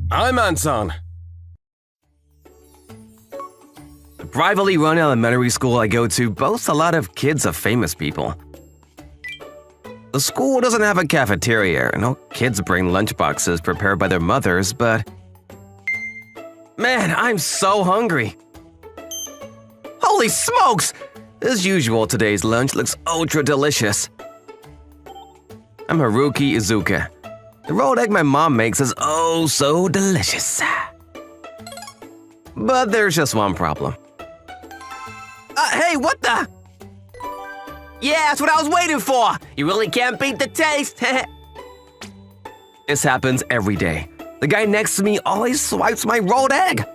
I'm Anton. The privately run elementary school I go to boasts a lot of kids of famous people. The school doesn't have a cafeteria, and no kids bring lunchboxes prepared by their mothers, but… Man, I'm so hungry! Holy smokes! As usual, today's lunch looks ultra delicious. I'm Haruki Izuka. The rolled egg my mom makes is oh so delicious. But there's just one problem. Hey, what the? Yeah, that's what I was waiting for! You really can't beat the taste! This happens every day. The guy next to me always swipes my rolled egg.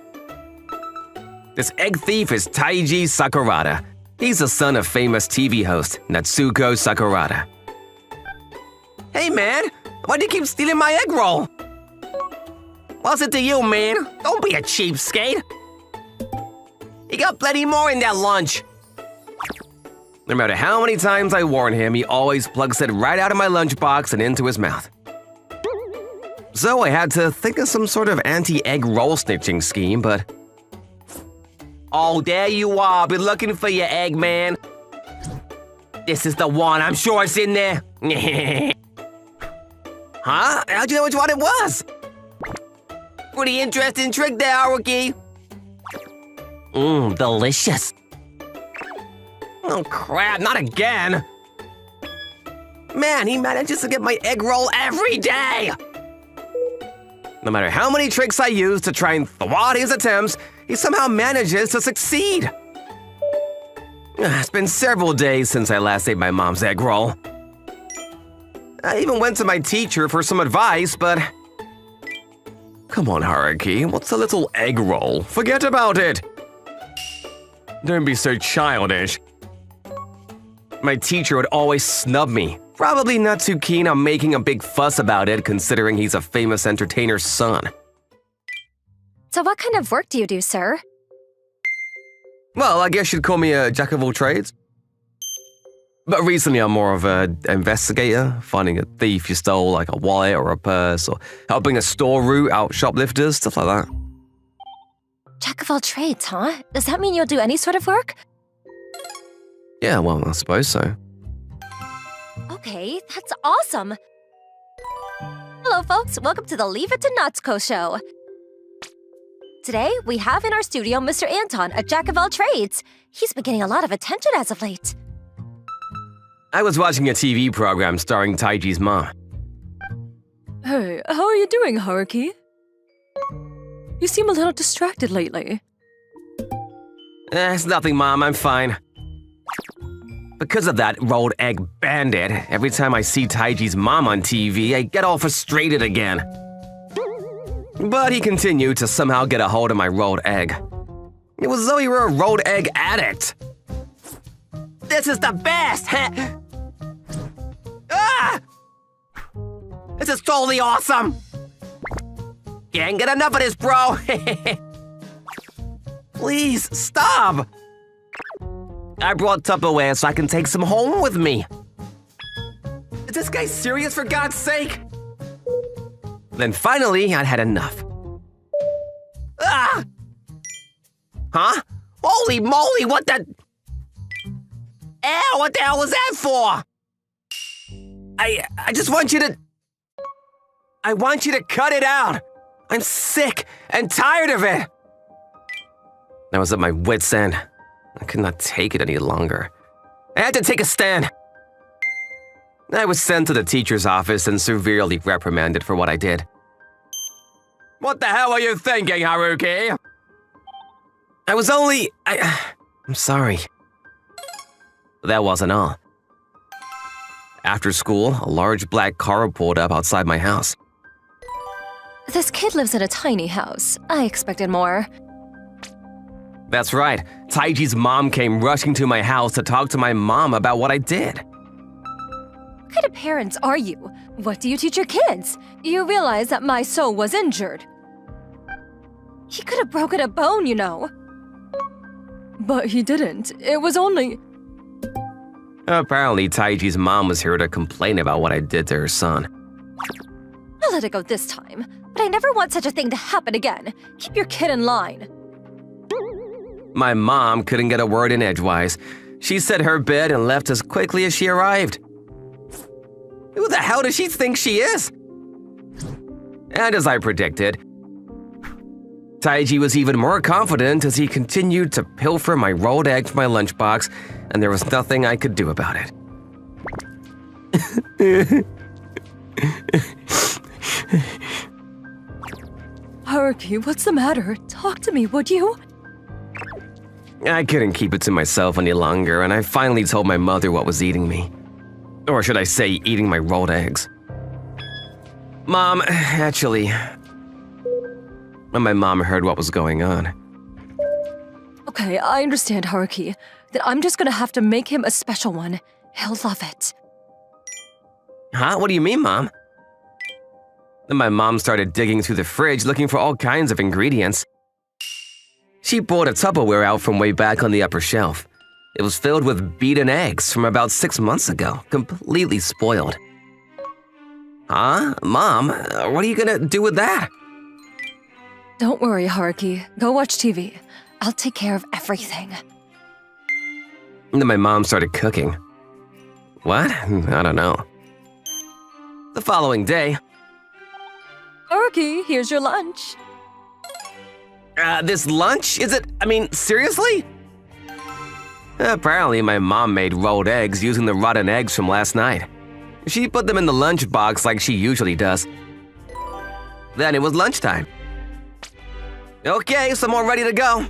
This egg thief is Taiji Sakurada. He's the son of famous TV host Natsuko Sakurada. Hey man, why do you keep stealing my egg roll? What's it to you, man? Don't be a cheapskate. You got plenty more in that lunch. No matter how many times I warn him, he always plugs it right out of my lunchbox and into his mouth. So I had to think of some sort of anti-egg roll snitching scheme, but… Oh, there you are. Been looking for your egg, man. This is the one. I'm sure it's in there. Huh? How'd you know which one it was? Pretty interesting trick there, Haruki. Delicious. Oh, crap. Not again. Man, he manages to get my egg roll every day. No matter how many tricks I use to try and thwart his attempts, he somehow manages to succeed. It's been several days since I last ate my mom's egg roll. I even went to my teacher for some advice, but… Come on, Haruki, what's a little egg roll? Forget about it! Don't be so childish. My teacher would always snub me, probably not too keen on making a big fuss about it considering he's a famous entertainer's son. So what kind of work do you do, sir? Well, I guess you'd call me a jack of all trades. But recently I'm more of an investigator, finding a thief who stole like a wallet or a purse, or helping a store root out shoplifters, stuff like that. Jack of all trades, huh? Does that mean you'll do any sort of work? Yeah, well, I suppose so. Okay, that's awesome! Hello folks, welcome to the Leave It to Natsuko show. Today, we have in our studio Mr. Anton, a jack of all trades. He's been getting a lot of attention as of late. I was watching a TV program starring Taiji's mom. Hey, how are you doing, Haruki? You seem a little distracted lately. It's nothing, Mom, I'm fine. Because of that rolled egg bandit, every time I see Taiji's mom on TV, I get all frustrated again. But he continued to somehow get a hold of my rolled egg. It was as though he were a rolled egg addict. This is the best! Ah! This is totally awesome! Can't get enough of this, bro! Please, stop! I brought Tupperware so I can take some home with me. Is this guy serious, for God's sake? Then finally, I'd had enough. Ah! Huh? Holy moly, what the… Ow, what the hell was that for? I just want you to… I want you to cut it out. I'm sick and tired of it. I was at my wit's end. I could not take it any longer. I had to take a stand. I was sent to the teacher's office and severely reprimanded for what I did. What the hell are you thinking, Haruki? I was only… I'm sorry. That wasn't all. After school, a large black car pulled up outside my house. This kid lives in a tiny house. I expected more. That's right. Taiji's mom came rushing to my house to talk to my mom about what I did. What kind of parents are you? What do you teach your kids? You realize that my soul was injured. He could have broken a bone, you know. But he didn't. It was only… Apparently, Taiji's mom was here to complain about what I did to her son. I'll let it go this time. but I never want such a thing to happen again. Keep your kid in line. My mom couldn't get a word in edgewise. She said her bit and left as quickly as she arrived. Who the hell does she think she is? And as I predicted, Taiji was even more confident as he continued to pilfer my rolled egg from my lunchbox, and there was nothing I could do about it. Haruki, what's the matter? Talk to me, would you? I couldn't keep it to myself any longer, and I finally told my mother what was eating me. Or should I say, eating my rolled eggs. Mom, actually, when my mom heard what was going on. Okay, I understand, Haruki. That I'm just gonna have to make him a special one. He'll love it. Huh? What do you mean, Mom? Then my mom started digging through the fridge looking for all kinds of ingredients. She pulled a Tupperware out from way back on the upper shelf. It was filled with beaten eggs from about 6 months ago, completely spoiled. Huh? Mom, what are you gonna do with that? Don't worry, Haruki. Go watch TV. I'll take care of everything. And then my mom started cooking. What? I don't know. The following day, Haruki, here's your lunch. this lunch? Seriously? Apparently, my mom made rolled eggs using the rotten eggs from last night. She put them in the lunchbox like she usually does. Then it was lunchtime. Okay, so I'm all ready to go.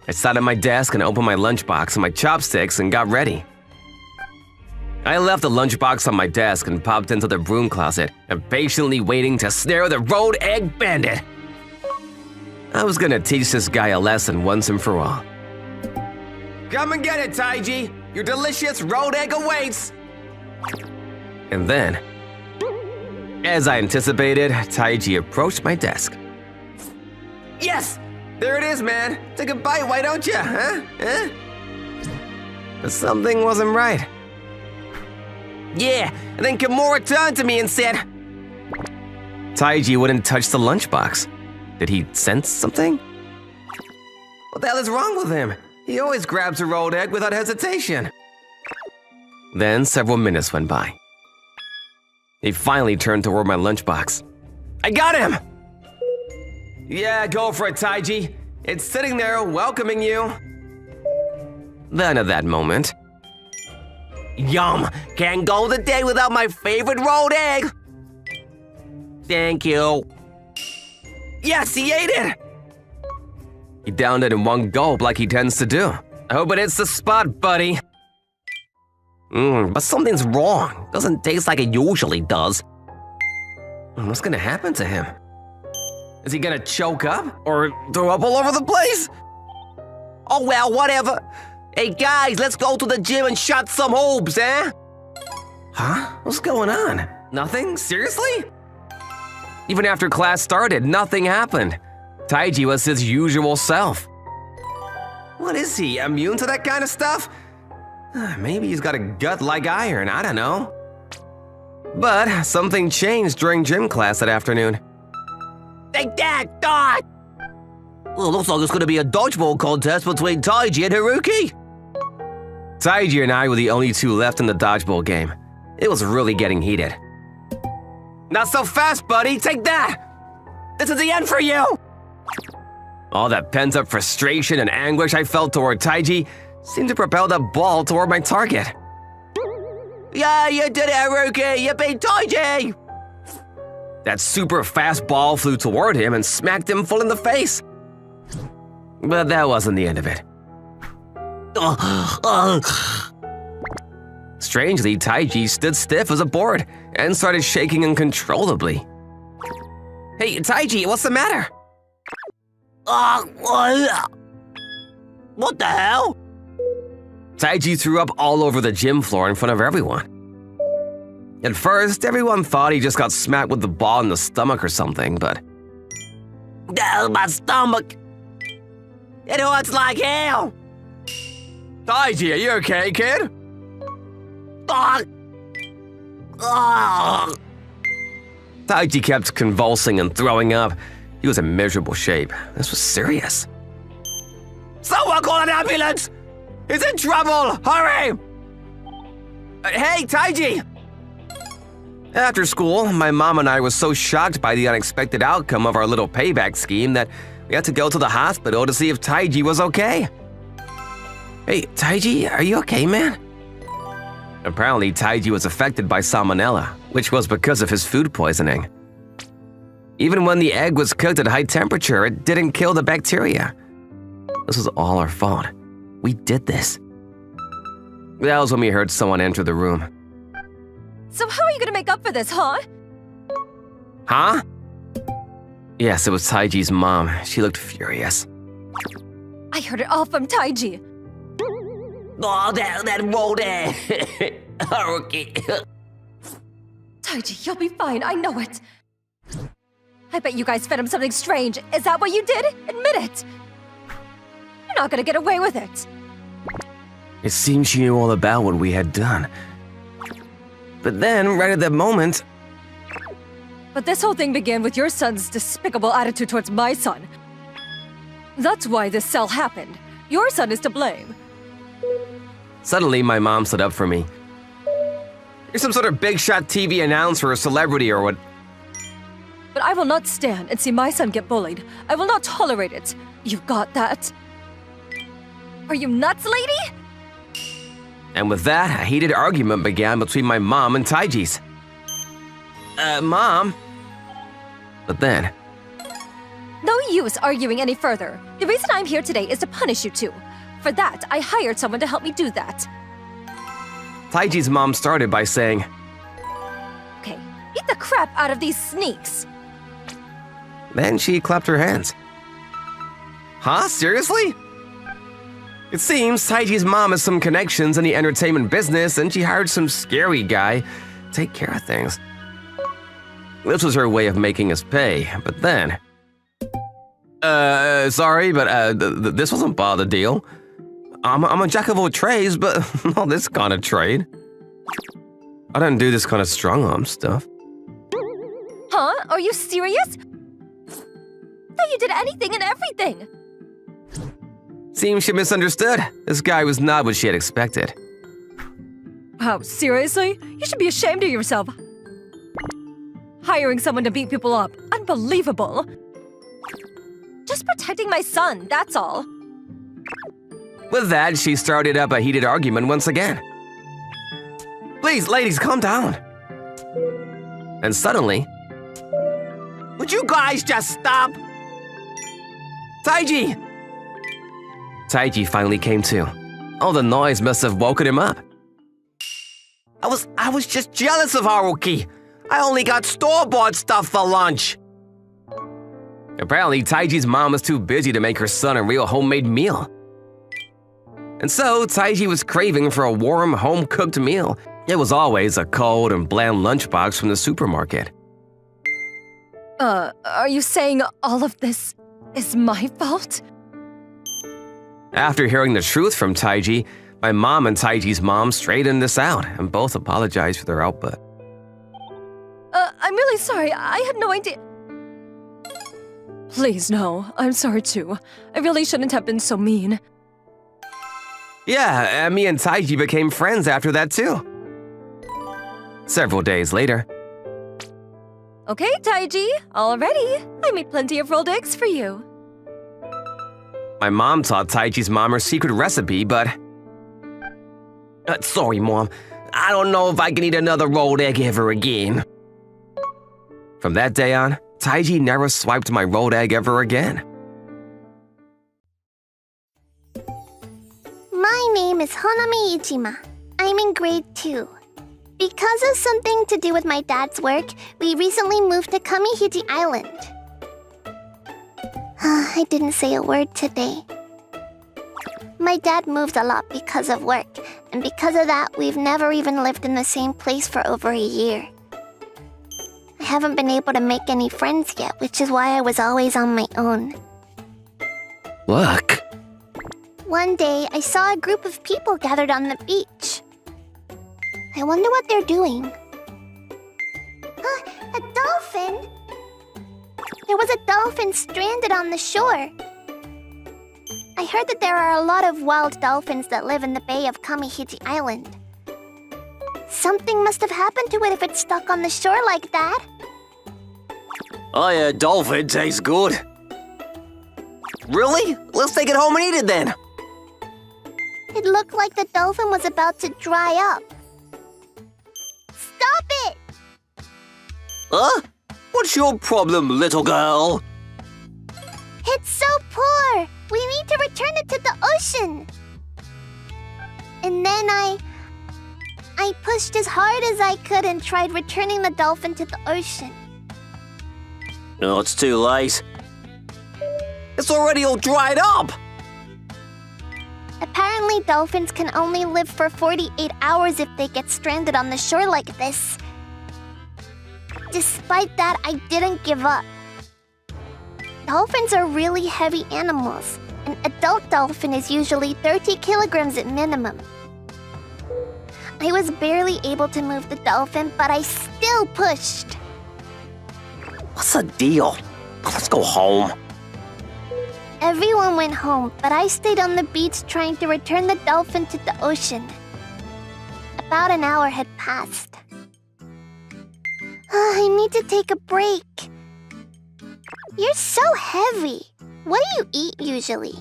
I sat at my desk and opened my lunchbox and my chopsticks and got ready. I left the lunchbox on my desk and popped into the broom closet, impatiently waiting to snare the rolled egg bandit. I was gonna teach this guy a lesson once and for all. Come and get it, Taiji! Your delicious rolled egg awaits! And then, as I anticipated, Taiji approached my desk. Yes! There it is, man! Take a bite, why don't you, huh? But something wasn't right. Yeah, and then Kimura turned to me and said, Taiji wouldn't touch the lunchbox. Did he sense something? What the hell is wrong with him? He always grabs a rolled egg without hesitation. Then several minutes went by. He finally turned toward my lunchbox. I got him! Yeah, go for it, Taiji. It's sitting there welcoming you. Then at that moment, yum! Can't go the day without my favorite rolled egg! Thank you. Yes, he ate it! He downed it in one gulp like he tends to do. I hope it hits the spot, buddy. But something's wrong. Doesn't taste like it usually does. What's gonna happen to him? Is he gonna choke up? Or throw up all over the place? Oh well, whatever. Hey guys, let's go to the gym and shot some hoops, eh? Huh? What's going on? Nothing? Seriously? Even after class started, nothing happened. Taiji was his usual self. What is he, immune to that kind of stuff? Maybe he's got a gut like iron, I don't know. But something changed during gym class that afternoon. Take that, dog! Well, looks like it's gonna be a dodgeball contest between Taiji and Haruki. Taiji and I were the only two left in the dodgeball game. It was really getting heated. Not so fast, buddy, take that! This is the end for you! All that pent-up frustration and anguish I felt toward Taiji seemed to propel the ball toward my target. Yeah, you did it, Haruki! You beat Taiji! That super fast ball flew toward him and smacked him full in the face. But that wasn't the end of it. Strangely, Taiji stood stiff as a board and started shaking uncontrollably. Hey, Taiji, what's the matter? What the hell? Taiji threw up all over the gym floor in front of everyone. At first, everyone thought he just got smacked with the ball in the stomach or something, but... my stomach! It hurts like hell! Taiji, are you okay, kid? Taiji kept convulsing and throwing up. He was in miserable shape. This was serious. Someone call an ambulance! He's in trouble! Hurry! Hey, Taiji! After school, my mom and I were so shocked by the unexpected outcome of our little payback scheme that we had to go to the hospital to see if Taiji was okay. Hey, Taiji, are you okay, man? Apparently, Taiji was affected by salmonella, which was because of his food poisoning. Even when the egg was cooked at high temperature, it didn't kill the bacteria. This was all our fault. We did this. That was when we heard someone enter the room. So how are you gonna make up for this, huh? Huh? Yes, it was Taiji's mom. She looked furious. I heard it all from Taiji. Oh, that rolled egg. Okay. Taiji, you'll be fine, I know it. I bet you guys fed him something strange. Is that what you did? Admit it. You're not gonna get away with it. It seemed she knew all about what we had done. But then, right at that moment... But this whole thing began with your son's despicable attitude towards my son. That's why this cell happened. Your son is to blame. Suddenly, my mom stood up for me. You're some sort of big-shot TV announcer or celebrity or what... But I will not stand and see my son get bullied. I will not tolerate it. You got that? Are you nuts, lady? And with that, a heated argument began between my mom and Taiji's. Mom? But then... No use arguing any further. The reason I'm here today is to punish you two. For that, I hired someone to help me do that. Taiji's mom started by saying, Okay, beat the crap out of these sneaks. Then she clapped her hands. Huh? Seriously? It seems Taiji's mom has some connections in the entertainment business and she hired some scary guy to take care of things. This was her way of making us pay, but then... sorry, but this wasn't part of the deal. I'm a jack of all trades, but not this kind of trade. I don't do this kind of strong-arm stuff. Huh? Are you serious? Thought you did anything and everything. Seems she misunderstood. This guy was not what she had expected. Wow, seriously? You should be ashamed of yourself. Hiring someone to beat people up. Unbelievable. Just protecting my son, that's all. With that, she started up a heated argument once again. Please, ladies, calm down. And suddenly... Would you guys just stop? Taiji! Taiji finally came to. All the noise must have woken him up. I was just jealous of Haruki. I only got store-bought stuff for lunch. Apparently, Taiji's mom was too busy to make her son a real homemade meal. And so, Taiji was craving for a warm, home-cooked meal. It was always a cold and bland lunchbox from the supermarket. Are you saying all of this is my fault? After hearing the truth from Taiji, my mom and Taiji's mom straightened this out and both apologized for their output. I'm really sorry. I had no idea. Please, no. I'm sorry too. I really shouldn't have been so mean. Yeah, and me and Taiji became friends after that too. Several days later. Okay, Taiji, all ready. I made plenty of rolled eggs for you. My mom taught Taiji's mom her secret recipe, but... sorry, Mom. I don't know if I can eat another rolled egg ever again. From that day on, Taiji never swiped my rolled egg ever again. My name is Honami Ichima. I'm in grade 2. Because of something to do with my dad's work, we recently moved to Kamihiji Island. I didn't say a word today. My dad moves a lot because of work, and because of that, we've never even lived in the same place for over a year. I haven't been able to make any friends yet, which is why I was always on my own. Look. One day, I saw a group of people gathered on the beach. I wonder what they're doing. A dolphin? There was a dolphin stranded on the shore. I heard that there are a lot of wild dolphins that live in the bay of Kamihiji Island. Something must have happened to it if it's stuck on the shore like that. Oh yeah, dolphin tastes good. Really? Let's take it home and eat it then. It looked like the dolphin was about to dry up. Stop it! Huh? What's your problem, little girl? It's so poor! We need to return it to the ocean! And then I pushed as hard as I could and tried returning the dolphin to the ocean. No, it's too late. It's already all dried up! Apparently, dolphins can only live for 48 hours if they get stranded on the shore like this. Despite that, I didn't give up. Dolphins are really heavy animals. An adult dolphin is usually 30 kilograms at minimum. I was barely able to move the dolphin, but I still pushed. What's the deal? Let's go home. Everyone went home, but I stayed on the beach trying to return the dolphin to the ocean. About an hour had passed. I need to take a break. You're so heavy. What do you eat usually?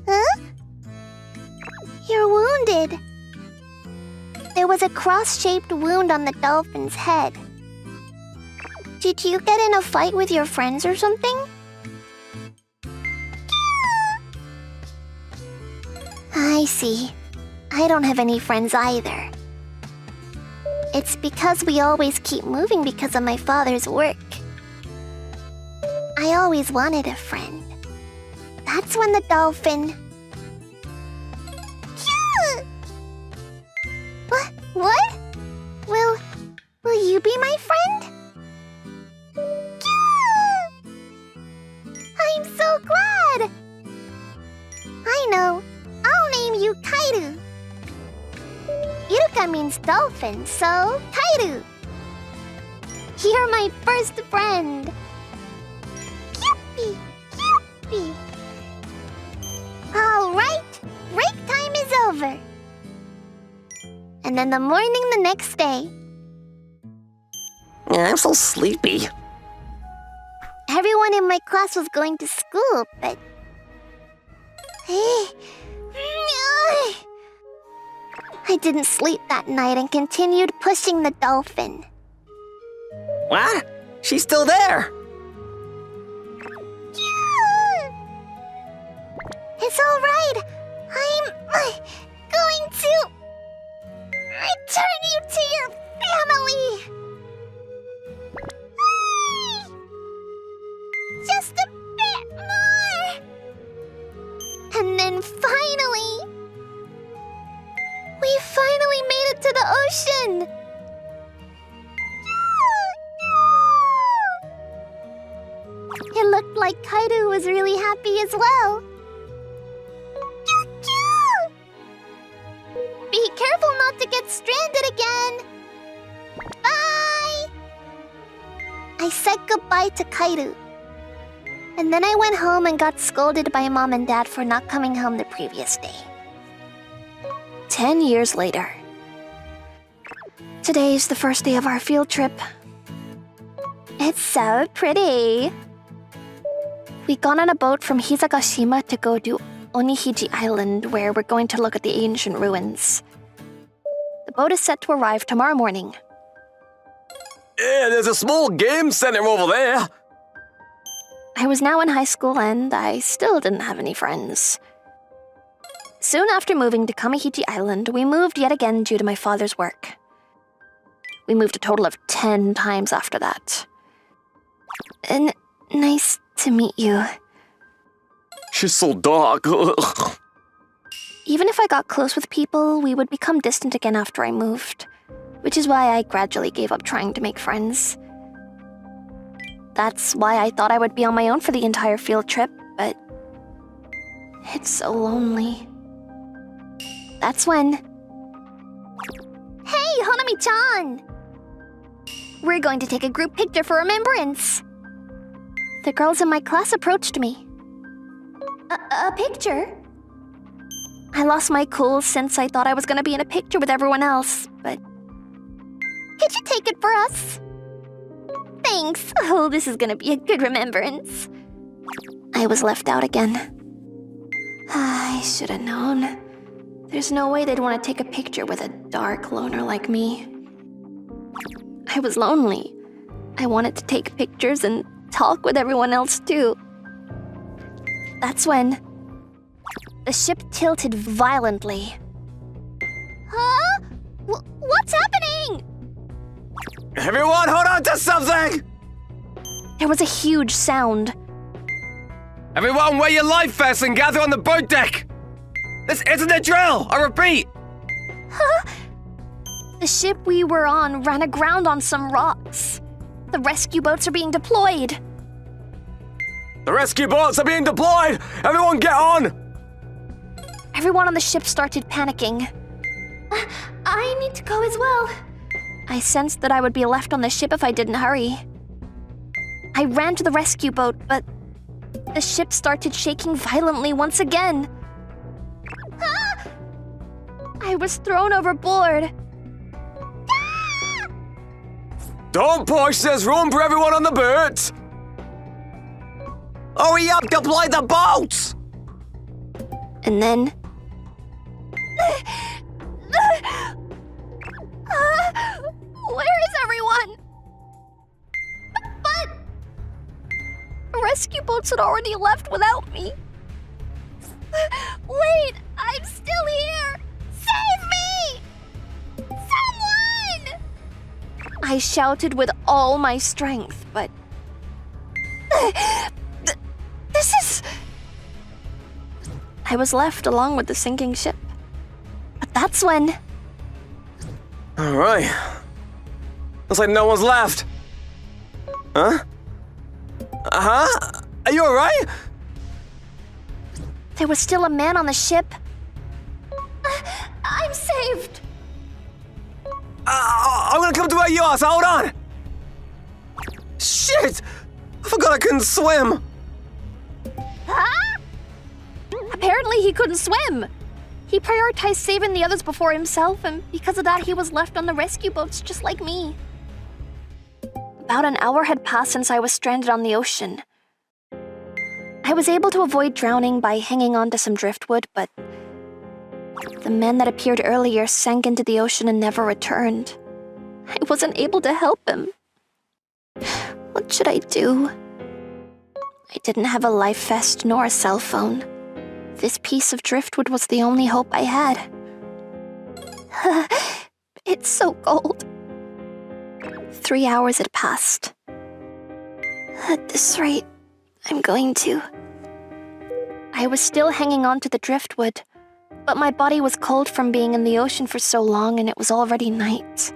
Huh? You're wounded. There was a cross-shaped wound on the dolphin's head. Did you get in a fight with your friends or something? I see. I don't have any friends either. It's because we always keep moving because of my father's work. I always wanted a friend. That's when the dolphin... What? Will you be my friend? I'm so glad! I know. I'll name you Kairu. Iruka means dolphin, so Kairu. You're my first friend. Yuppie! Yuppie! All right, break time is over. And then the morning the next day. I'm so sleepy. Everyone in my class was going to school, but... I didn't sleep that night and continued pushing the dolphin. What? She's still there. It's all right. I'm going to return you to your family. Just a bit more. And then finally, we finally made it to the ocean. It looked like Kaido was really happy as well. Be careful not to get stranded again. Bye! I said goodbye to Kaido. And then I went home and got scolded by Mom and Dad for not coming home the previous day. 10 years later. Today's the first day of our field trip. It's so pretty. We got on a boat from Hisagashima to go to Onihiji Island, where we're going to look at the ancient ruins. The boat is set to arrive tomorrow morning. Yeah, there's a small game center over there. I was now in high school and I still didn't have any friends. Soon after moving to Kamihiji Island, we moved yet again due to my father's work. We moved a total of 10 times after that. And nice to meet you. She's so dark. Even if I got close with people, we would become distant again after I moved, which is why I gradually gave up trying to make friends. That's why I thought I would be on my own for the entire field trip, but it's so lonely. That's when... Hey, Honami-chan! We're going to take a group picture for remembrance. The girls in my class approached me. A picture? I lost my cool since I thought I was going to be in a picture with everyone else, but... Could you take it for us? Thanks. Oh, this is going to be a good remembrance. I was left out again. I should have known. There's no way they'd want to take a picture with a dark loner like me. I was lonely. I wanted to take pictures and talk with everyone else too. That's when the ship tilted violently. Huh? What's happening? Everyone, hold on to something! There was a huge sound. Everyone, wear your life vests and gather on the boat deck! This isn't a drill! I repeat! Huh? The ship we were on ran aground on some rocks. The rescue boats are being deployed. The rescue boats are being deployed! Everyone get on! Everyone on the ship started panicking. I need to go as well. I sensed that I would be left on the ship if I didn't hurry. I ran to the rescue boat, but the ship started shaking violently once again. Ah! I was thrown overboard. Ah! Don't push, there's room for everyone on the boat! Hurry up, deploy the boats! And then... where is everyone? But... rescue boats had already left without me. Wait, I'm still here! Save me! Someone! I shouted with all my strength, but... this is... I was left along with the sinking ship. But that's when... Alright. Looks like no one's left. Huh? Uh-huh? Are you alright? There was still a man on the ship. I'm saved. I'm gonna come to where you are, so hold on! Shit! I forgot I couldn't swim! Huh? Apparently he couldn't swim. He prioritized saving the others before himself, and because of that he was left on the rescue boats just like me. About an hour had passed since I was stranded on the ocean. I was able to avoid drowning by hanging on to some driftwood, but the man that appeared earlier sank into the ocean and never returned. I wasn't able to help him. What should I do? I didn't have a life vest nor a cell phone. This piece of driftwood was the only hope I had. It's so cold. 3 hours had passed. At this rate, I'm going to. I was still hanging on to the driftwood, but my body was cold from being in the ocean for so long and it was already night.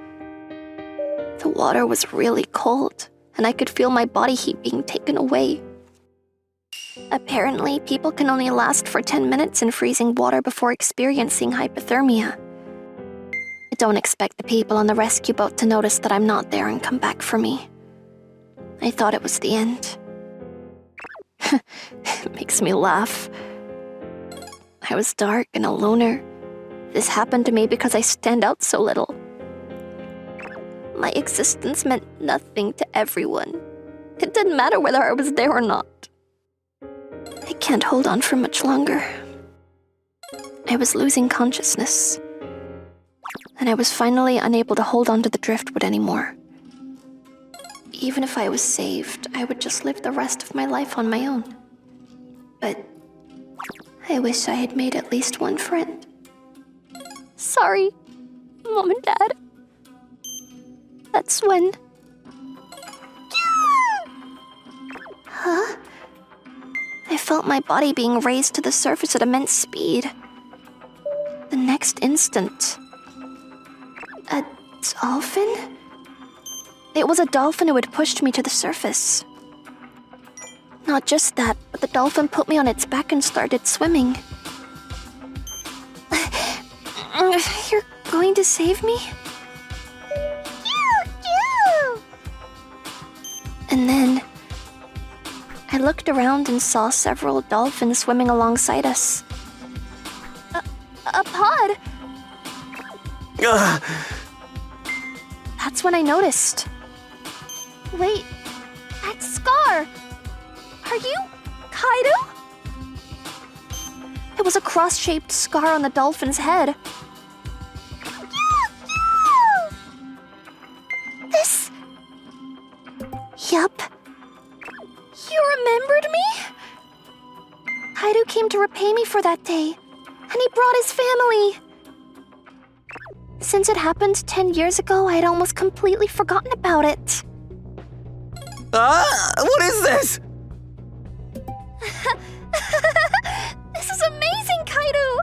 The water was really cold, and I could feel my body heat being taken away. Apparently, people can only last for 10 minutes in freezing water before experiencing hypothermia. I don't expect the people on the rescue boat to notice that I'm not there and come back for me. I thought it was the end. It makes me laugh. I was dark and a loner. This happened to me because I stand out so little. My existence meant nothing to everyone. It didn't matter whether I was there or not. I can't hold on for much longer. I was losing consciousness. And I was finally unable to hold on to the driftwood anymore. Even if I was saved, I would just live the rest of my life on my own. But I wish I had made at least one friend. Sorry, Mom and Dad. That's when... Huh? I felt my body being raised to the surface at immense speed. The next instant... A dolphin? It was a dolphin who had pushed me to the surface. Not just that, but the dolphin put me on its back and started swimming. You're going to save me? And then I looked around and saw several dolphins swimming alongside us. A pod! Ugh. That's when I noticed. Wait, that's Scar! Are you Kaido? It was a cross-shaped scar on the dolphin's head. This... Yup. You remembered me? Kaido came to repay me for that day, and he brought his family. Since it happened 10 years ago, I had almost completely forgotten about it. What is this? This is amazing, Kaido!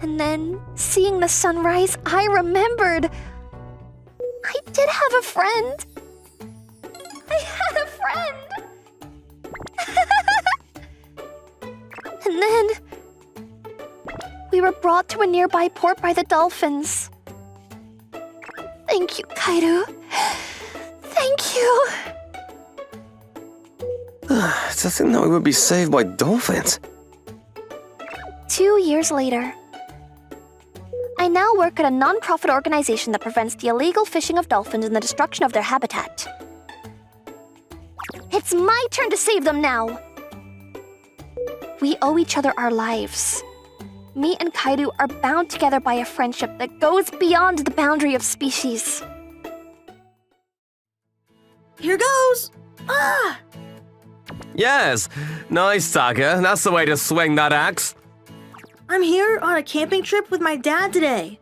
And then, seeing the sunrise, I remembered. I did have a friend. I had a friend! And then, we were brought to a nearby port by the dolphins. Thank you, Kaido. Thank you. To think that we would be saved by dolphins. 2 years later, I now work at a non-profit organization that prevents the illegal fishing of dolphins and the destruction of their habitat. It's my turn to save them now. We owe each other our lives. Me and Kaido are bound together by a friendship that goes beyond the boundary of species. Here goes! Ah! Yes, nice, Taka. That's the way to swing that axe. I'm here on a camping trip with my dad today.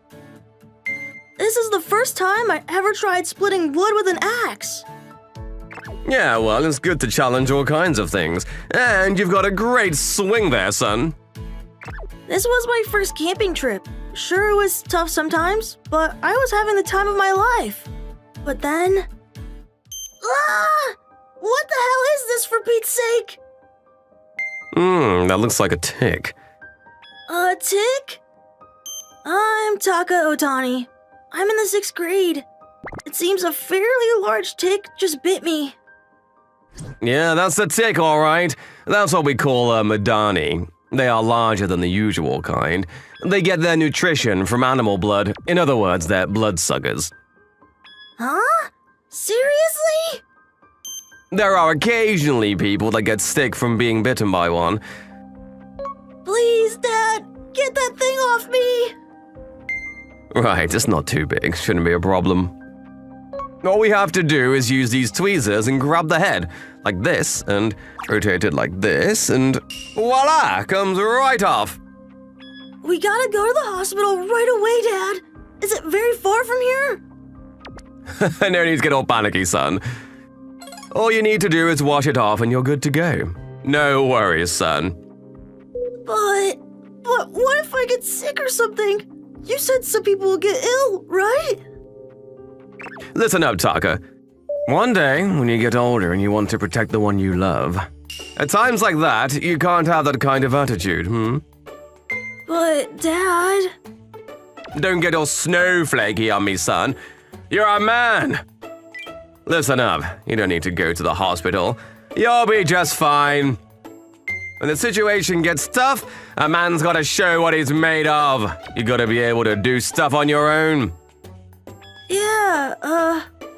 This is the first time I ever tried splitting wood with an axe. Yeah, well, it's good to challenge all kinds of things. And you've got a great swing there, son. This was my first camping trip. Sure, it was tough sometimes, but I was having the time of my life. But then... Ah! What the hell is this, for Pete's sake? That looks like a tick. A tick? I'm Taka Otani. I'm in the 6th grade. It seems a fairly large tick just bit me. Yeah, that's a tick, all right. That's what we call a Madani. They are larger than the usual kind. They get their nutrition from animal blood. In other words, they're bloodsuckers. Huh? Seriously? There are occasionally people that get sick from being bitten by one. Please, Dad, get that thing off me! Right, it's not too big, shouldn't be a problem. All we have to do is use these tweezers and grab the head, like this, and rotate it like this, and voila, comes right off. We gotta go to the hospital right away, Dad. Is it very far from here? No need to get all panicky, son. All you need to do is wash it off and you're good to go. No worries, son. But what if I get sick or something? You said some people will get ill, right? Listen up, Taka. One day, when you get older and you want to protect the one you love, at times like that, you can't have that kind of attitude, But, Dad... Don't get all snowflakey on me, son. You're a man. Listen up, you don't need to go to the hospital. You'll be just fine. When the situation gets tough, a man's gotta show what he's made of. You gotta be able to do stuff on your own. Yeah,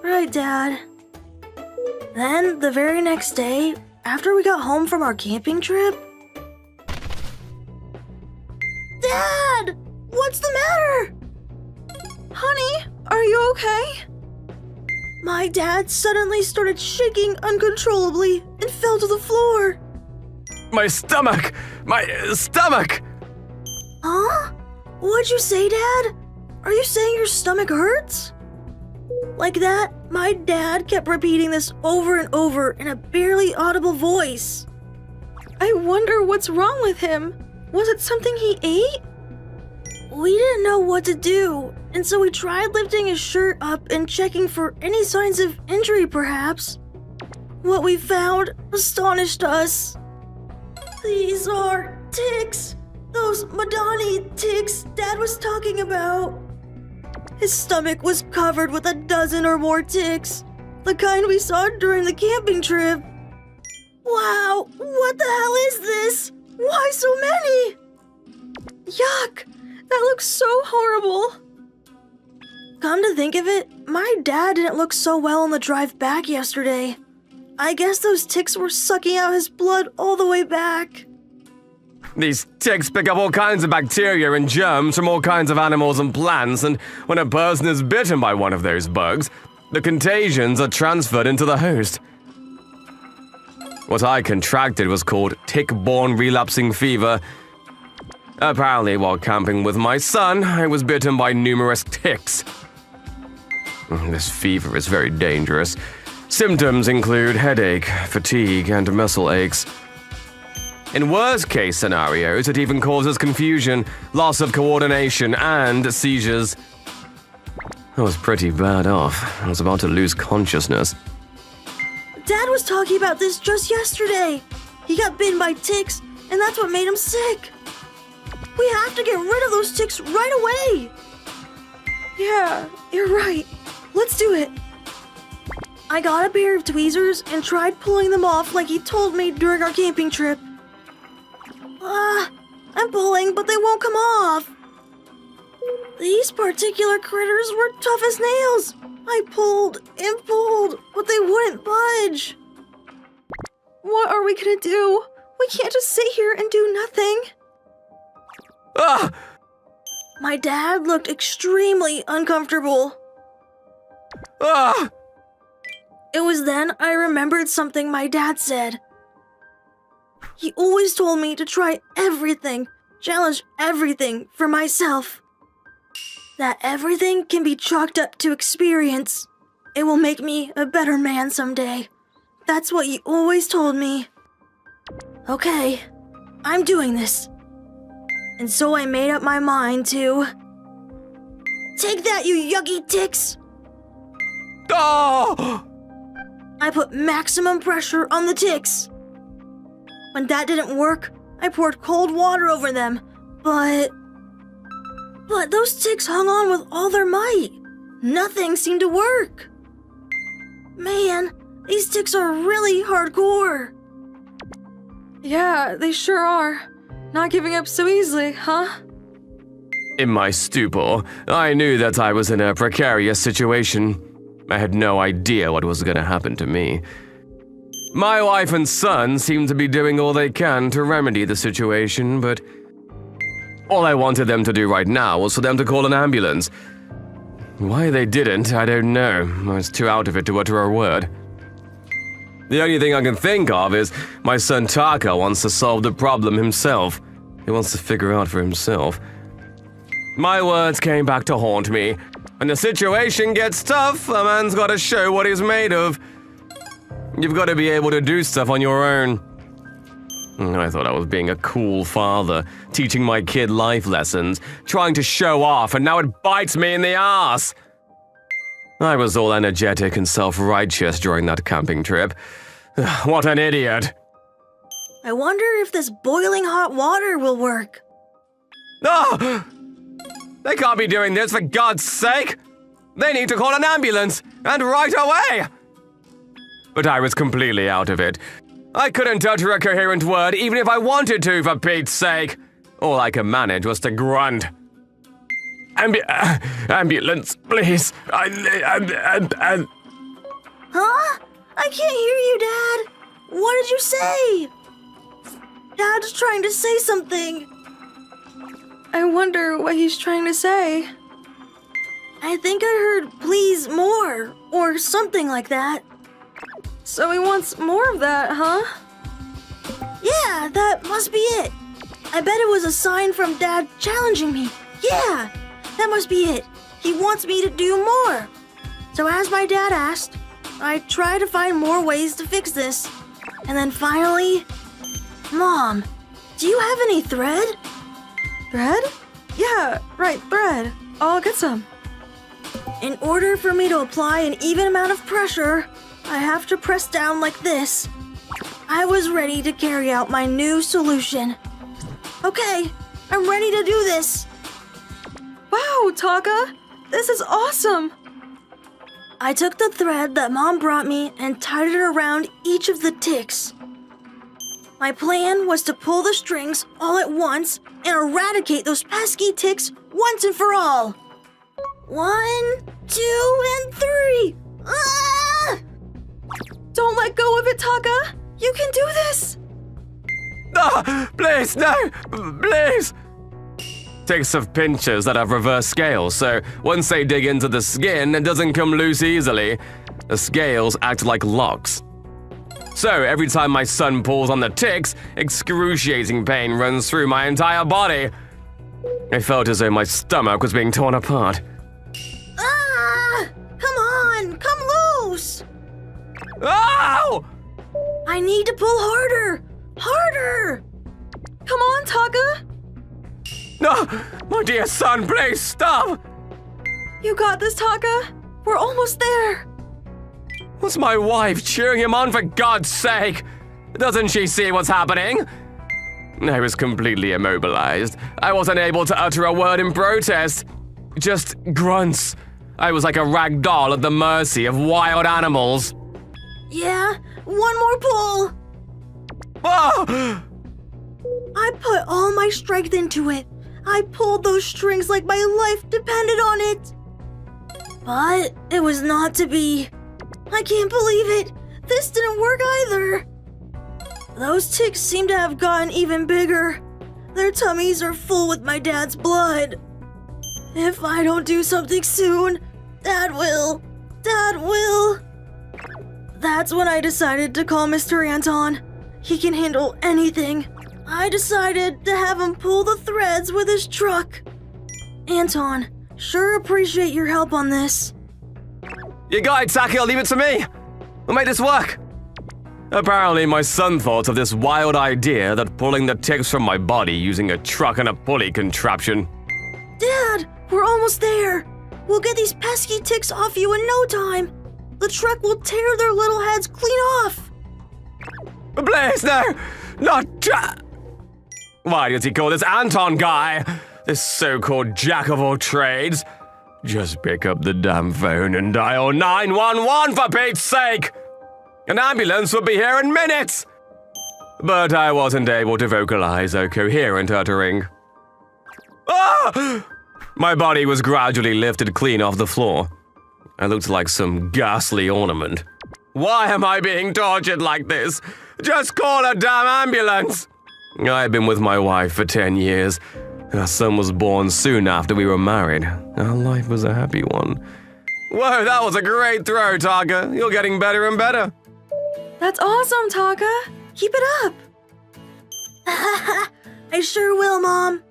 right, Dad. Then, the very next day, after we got home from our camping trip... Dad! What's the matter? Honey, are you okay? My dad suddenly started shaking uncontrollably and fell to the floor. My stomach! My stomach! Huh? What'd you say, Dad? Are you saying your stomach hurts? Like that, my dad kept repeating this over and over in a barely audible voice. I wonder what's wrong with him. Was it something he ate? We didn't know what to do, and so we tried lifting his shirt up and checking for any signs of injury, perhaps. What we found astonished us. These are ticks. Those Madani ticks Dad was talking about. His stomach was covered with a dozen or more ticks. The kind we saw during the camping trip. Wow, what the hell is this? Why so many? Yuck, that looks so horrible. Come to think of it, my dad didn't look so well on the drive back yesterday. I guess those ticks were sucking out his blood all the way back. These ticks pick up all kinds of bacteria and germs from all kinds of animals and plants, and when a person is bitten by one of those bugs, the contagions are transferred into the host. What I contracted was called tick-borne relapsing fever. Apparently, while camping with my son, I was bitten by numerous ticks. This fever is very dangerous. Symptoms include headache, fatigue, and muscle aches. In worst-case scenarios, it even causes confusion, loss of coordination, and seizures. I was pretty bad off. I was about to lose consciousness. Dad was talking about this just yesterday. He got bitten by ticks, and that's what made him sick. We have to get rid of those ticks right away. Yeah, you're right. Let's do it. I got a pair of tweezers and tried pulling them off like he told me during our camping trip. I'm pulling, but they won't come off. These particular critters were tough as nails. I pulled and pulled, but they wouldn't budge. What are we gonna do? We can't just sit here and do nothing. Ah! My dad looked extremely uncomfortable. Ah! It was then I remembered something my dad said. He always told me to try everything, challenge everything for myself. That everything can be chalked up to experience. It will make me a better man someday. That's what he always told me. Okay, I'm doing this. And so I made up my mind to... Take that, you yucky ticks! Oh! I put maximum pressure on the ticks. When that didn't work, I poured cold water over them, but those ticks hung on with all their might. Nothing seemed to work. Man, these ticks are really hardcore. Yeah, they sure are. Not giving up so easily, huh? In my stupor, I knew that I was in a precarious situation. I had no idea what was going to happen to me. My wife and son seemed to be doing all they can to remedy the situation, but all I wanted them to do right now was for them to call an ambulance. Why they didn't, I don't know. I was too out of it to utter a word. The only thing I can think of is my son Taka wants to solve the problem himself. He wants to figure out for himself. My words came back to haunt me. When the situation gets tough, a man's gotta show what he's made of. You've got to be able to do stuff on your own. I thought I was being a cool father, teaching my kid life lessons, trying to show off, and now it bites me in the ass. I was all energetic and self-righteous during that camping trip. What an idiot. I wonder if this boiling hot water will work. Oh! They can't be doing this, for God's sake! They need to call an ambulance, and right away! But I was completely out of it. I couldn't utter a coherent word even if I wanted to, for Pete's sake. All I could manage was to grunt. Ambulance, please. Huh? I can't hear you, Dad. What did you say? Dad's trying to say something. I wonder what he's trying to say. I think I heard please more, or something like that. So he wants more of that, huh? Yeah, that must be it. I bet it was a sign from Dad challenging me. Yeah, that must be it. He wants me to do more. So as my dad asked, I try to find more ways to fix this. And then finally... Mom, do you have any thread? Thread? Yeah, right, thread. I'll get some. In order for me to apply an even amount of pressure, I have to press down like this. I was ready to carry out my new solution. Okay, I'm ready to do this. Wow, Taka, this is awesome. I took the thread that Mom brought me and tied it around each of the ticks. My plan was to pull the strings all at once and eradicate those pesky ticks once and for all. 1, 2, and 3. Ah! Don't let go of it, Taka! You can do this! No, please, no, please. Ticks have pinchers that have reverse scales, so once they dig into the skin, it doesn't come loose easily. The scales act like locks. So every time my son pulls on the ticks, excruciating pain runs through my entire body. I felt as though my stomach was being torn apart. Ah! Come on, come loose! Ow! I need to pull harder! Harder! Come on, Taka! No, my dear son, please stop! You got this, Taka! We're almost there! What's my wife cheering him on, for God's sake? Doesn't she see what's happening? I was completely immobilized. I wasn't able to utter a word in protest. Just grunts. I was like a rag doll at the mercy of wild animals. Yeah, one more pull! Ah! I put all my strength into it. I pulled those strings like my life depended on it. But it was not to be. I can't believe it. This didn't work either. Those ticks seem to have gotten even bigger. Their tummies are full with my dad's blood. If I don't do something soon, Dad will. Dad will. That's when I decided to call Mr. Anton. He can handle anything. I decided to have him pull the threads with his truck. Anton, sure appreciate your help on this. You got it, Taki, I'll leave it to me. We'll make this work. Apparently, my son thought of this wild idea that pulling the ticks from my body using a truck and a pulley contraption. Dad, we're almost there. We'll get these pesky ticks off you in no time. The truck will tear their little heads clean off. Please, no! Not Why does he call this Anton guy? This so-called jack of all trades? Just pick up the damn phone and dial 911 for Pete's sake! An ambulance will be here in minutes! But I wasn't able to vocalize a coherent uttering. Ah! My body was gradually lifted clean off the floor. I looked like some ghastly ornament. Why am I being tortured like this? Just call a damn ambulance! I've been with my wife for 10 years. Our son was born soon after we were married. Our life was a happy one. Whoa, that was a great throw, Taka. You're getting better and better. That's awesome, Taka! Keep it up! I sure will, Mom.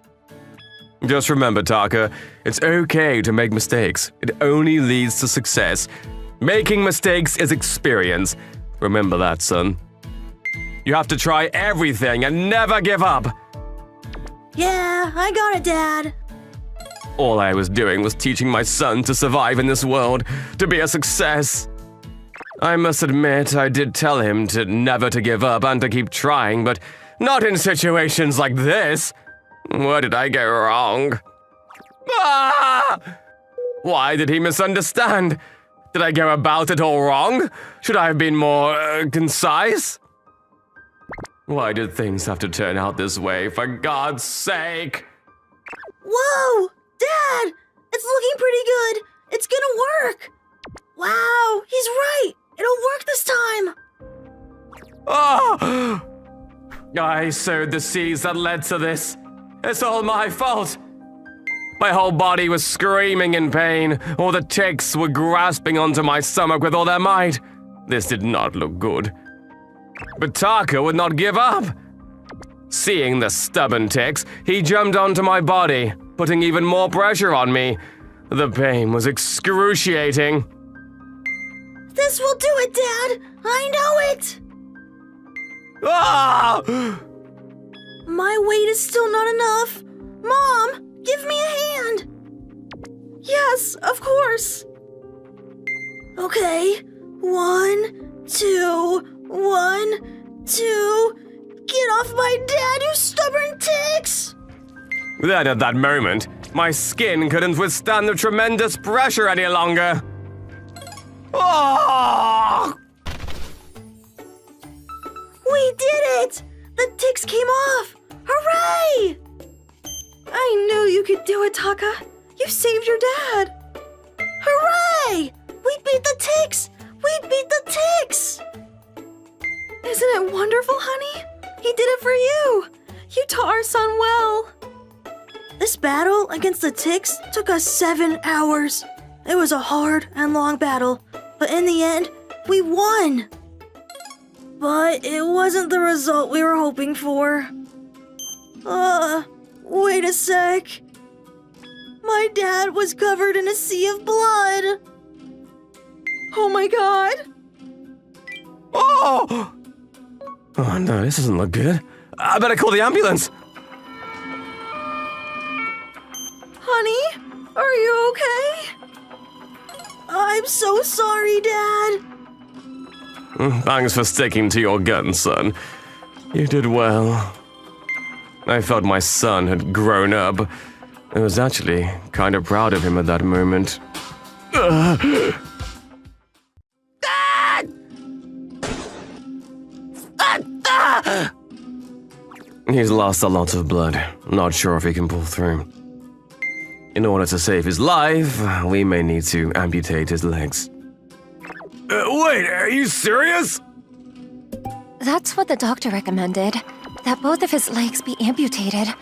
Just remember, Taka, it's okay to make mistakes. It only leads to success. Making mistakes is experience. Remember that, son. You have to try everything and never give up. Yeah, I got it, Dad. All I was doing was teaching my son to survive in this world, to be a success. I must admit, I did tell him to never to give up and to keep trying, but not in situations like this. What did I get wrong? Ah! Why did he misunderstand? Did I go about it all wrong? Should I have been more concise? Why did things have to turn out this way, for God's sake? Whoa! Dad! It's looking pretty good! It's gonna work! Wow, he's right! It'll work this time! Oh! I sowed the seeds that led to this. It's all my fault. My whole body was screaming in pain. All the ticks were grasping onto my stomach with all their might. This did not look good. But Taka would not give up. Seeing the stubborn ticks, he jumped onto my body, putting even more pressure on me. The pain was excruciating. This will do it, Dad! I know it! Ah! My weight is still not enough. Mom, give me a hand. Yes, of course! Okay, 1, 2, 1, 2. Get off my dad, you stubborn ticks! Then at that moment, my skin couldn't withstand the tremendous pressure any longer. Oh! We did it! The ticks came off! Hooray! I knew you could do it, Taka. You saved your dad. Hooray! We beat the ticks! We beat the ticks! Isn't it wonderful, honey? He did it for you. You taught our son well. This battle against the ticks took us 7 hours. It was a hard and long battle, but in the end, we won. But it wasn't the result we were hoping for. Wait a sec. My dad was covered in a sea of blood. Oh my god. Oh! Oh no, this doesn't look good. I better call the ambulance. Honey, are you okay? I'm so sorry, Dad. Thanks for sticking to your guns, son. You did well. I felt my son had grown up. I was actually kind of proud of him at that moment. He's lost a lot of blood. Not sure if he can pull through. In order to save his life, we may need to amputate his legs. Wait, are you serious? That's what the doctor recommended, that both of his legs be amputated.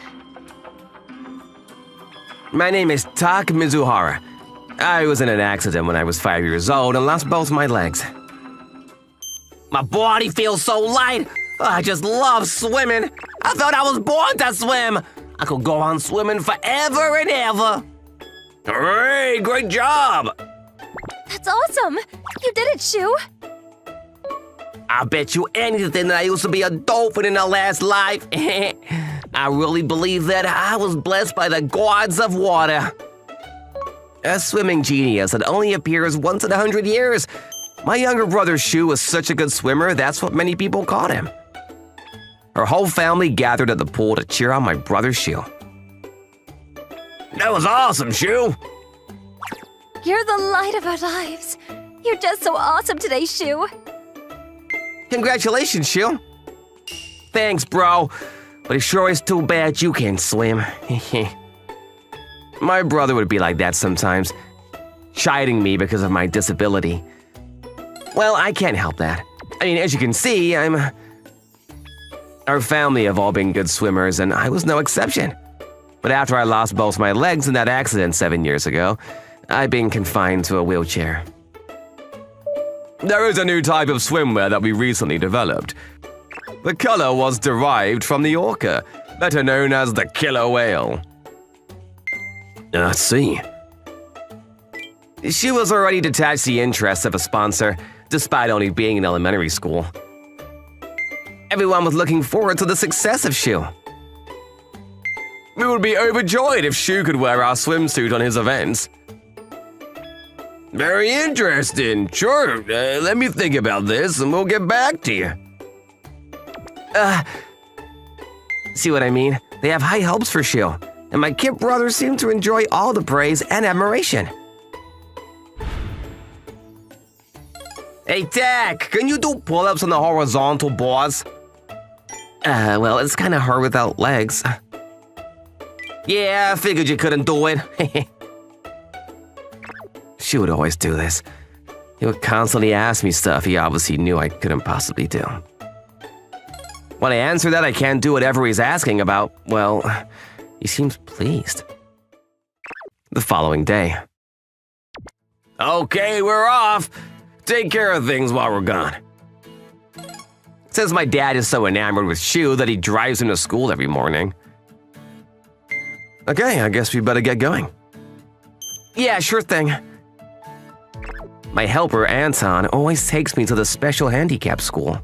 My name is Tak Mizuhara. I was in an accident when I was 5 years old and lost both my legs. My body feels so light. I just love swimming. I thought I was born to swim. I could go on swimming forever and ever. Hooray, great job. That's awesome! You did it, Shu! I bet you anything that I used to be a dolphin in the last life. I really believe that I was blessed by the gods of water. A swimming genius that only appears once in 100 years. My younger brother Shu was such a good swimmer, that's what many people called him. Our whole family gathered at the pool to cheer on my brother Shu. That was awesome, Shu! You're the light of our lives. You're just so awesome today, Shu. Congratulations, Shu. Thanks, bro. But it sure is too bad you can't swim. My brother would be like that sometimes, chiding me because of my disability. Well, I can't help that. I mean, as you can see, Our family have all been good swimmers, and I was no exception. But after I lost both my legs in that accident 7 years ago, I've been confined to a wheelchair. There is a new type of swimwear that we recently developed. The color was derived from the orca, better known as the killer whale. I see. She was already detached the interests of a sponsor, despite only being in elementary school. Everyone was looking forward to the success of Shu. We would be overjoyed if Shu could wear our swimsuit on his events. Very interesting. Sure, let me think about this and we'll get back to you. See what I mean? They have high hopes for Shu, and my kid brothers seem to enjoy all the praise and admiration. Hey, Tak, can you do pull-ups on the horizontal bars? Well, it's kind of hard without legs. Yeah, I figured you couldn't do it. She would always do this. He would constantly ask me stuff he obviously knew I couldn't possibly do. When I answer that I can't do whatever he's asking about, well, he seems pleased. The following day. Okay, we're off. Take care of things while we're gone. Says my dad is so enamored with Shu that he drives him to school every morning. Okay, I guess we better get going. Yeah, sure thing. My helper, Anton, always takes me to the special handicap school.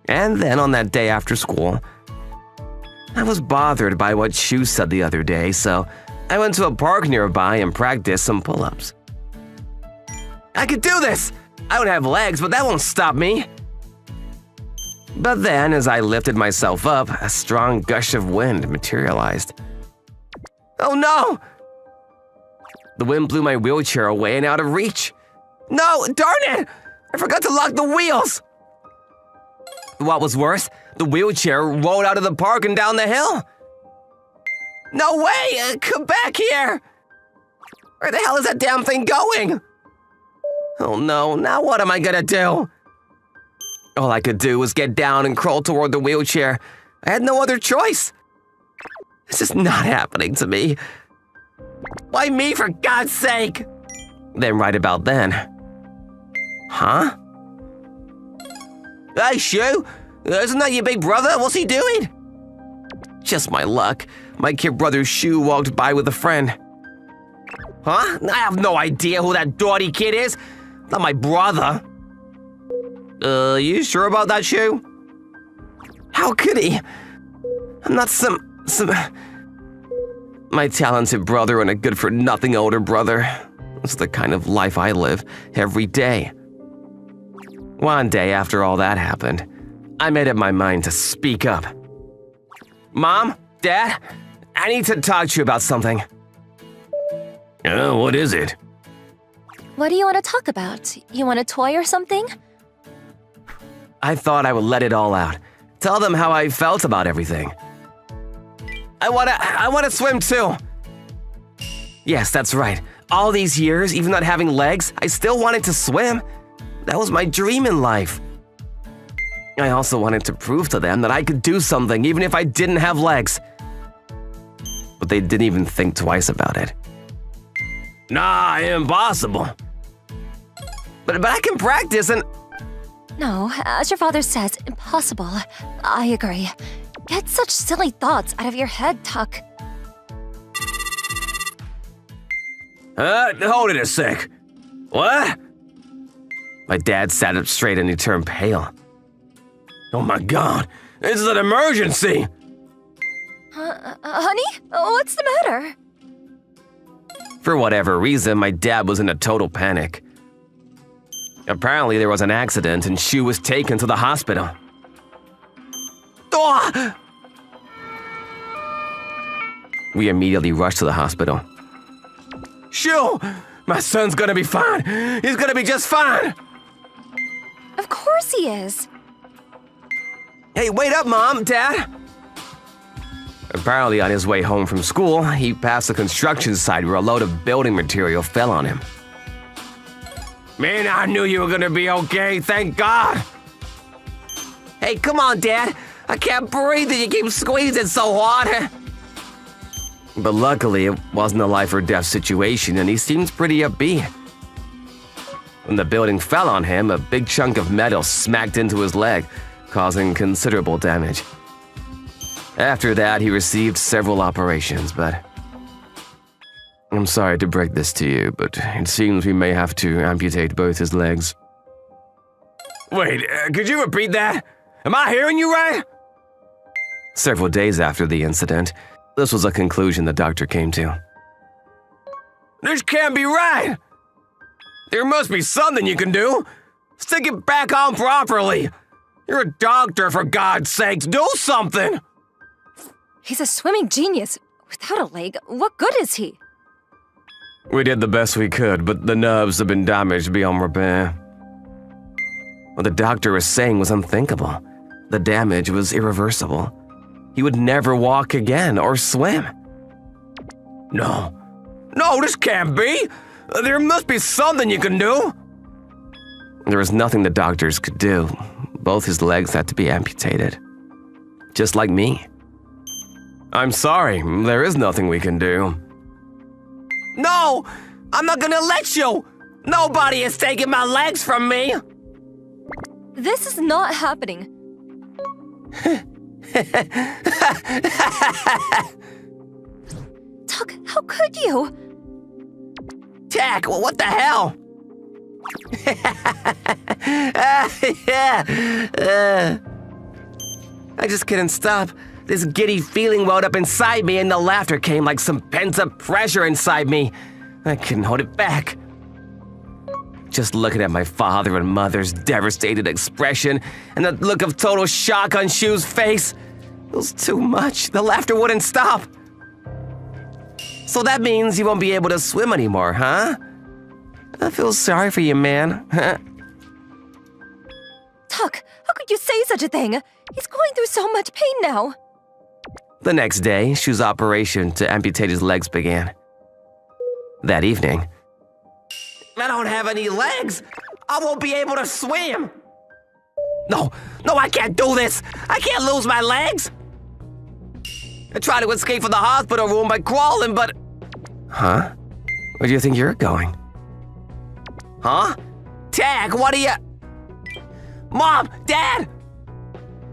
And then on that day after school, I was bothered by what Shu said the other day, so I went to a park nearby and practiced some pull-ups. I could do this! I don't have legs, but that won't stop me. But then, as I lifted myself up, a strong gush of wind materialized. Oh no! The wind blew my wheelchair away and out of reach. No, darn it! I forgot to lock the wheels! What was worse, the wheelchair rolled out of the park and down the hill. No way! Come back here! Where the hell is that damn thing going? Oh no, now what am I gonna do? All I could do was get down and crawl toward the wheelchair. I had no other choice. This is not happening to me. Why me, for God's sake? Then right about then. Huh? Hey, Shu! Isn't that your big brother? What's he doing? Just my luck. My kid brother Shu walked by with a friend. Huh? I have no idea who that dawdy kid is. Not my brother. You sure about that, Shu? How could he? I'm not some... My talented brother and a good-for-nothing older brother. It's the kind of life I live every day. One day after all that happened, I made up my mind to speak up. Mom? Dad? I need to talk to you about something. Oh, what is it? What do you want to talk about? You want a toy or something? I thought I would let it all out. Tell them how I felt about everything. I wanna swim too. Yes, that's right. All these years, even not having legs, I still wanted to swim. That was my dream in life. I also wanted to prove to them that I could do something even if I didn't have legs. But they didn't even think twice about it. Nah, impossible. But I can practice and... No, as your father says, impossible. I agree. Get such silly thoughts out of your head, Tuck. Hold it a sec. What? My dad sat up straight and he turned pale. Oh my God, this is an emergency! Honey? What's the matter? For whatever reason, my dad was in a total panic. Apparently, there was an accident and Shu was taken to the hospital. Ah! We immediately rushed to the hospital. Shu! My son's gonna be fine! He's gonna be just fine! Of course he is. Hey, wait up, Mom, Dad! Apparently, on his way home from school, he passed a construction site where a load of building material fell on him. Man, I knew you were gonna be okay, thank God! Hey, come on, Dad! I can't breathe and you keep squeezing so hard! But luckily, it wasn't a life or death situation and he seemed pretty upbeat. When the building fell on him, a big chunk of metal smacked into his leg, causing considerable damage. After that, he received several operations, but... I'm sorry to break this to you, but it seems we may have to amputate both his legs. Wait, could you repeat that? Am I hearing you right? Several days after the incident, this was a conclusion the doctor came to. This can't be right! There must be something you can do! Stick it back on properly! You're a doctor, for God's sakes, do something! He's a swimming genius. Without a leg, what good is he? We did the best we could, but the nerves have been damaged beyond repair. What the doctor was saying was unthinkable. The damage was irreversible. He would never walk again or swim. No, this can't be! There must be something you can do! There was nothing the doctors could do. Both his legs had to be amputated. Just like me. I'm sorry, there is nothing we can do. No! I'm not gonna let you! Nobody is taking my legs from me! This is not happening. Tuck, how could you? Jack, well, what the hell? I just couldn't stop. This giddy feeling welled up inside me and the laughter came like some pent-up pressure inside me. I couldn't hold it back. Just looking at my father and mother's devastated expression and the look of total shock on Shu's face, it was too much. The laughter wouldn't stop. So that means you won't be able to swim anymore, huh? I feel sorry for you, man. Tuck, how could you say such a thing? He's going through so much pain now. The next day, Shu's operation to amputate his legs began. That evening, I don't have any legs. I won't be able to swim. No, I can't do this. I can't lose my legs. I tried to escape from the hospital room by crawling, but... Huh? Where do you think you're going? Huh? Tag, what are you... Mom! Dad!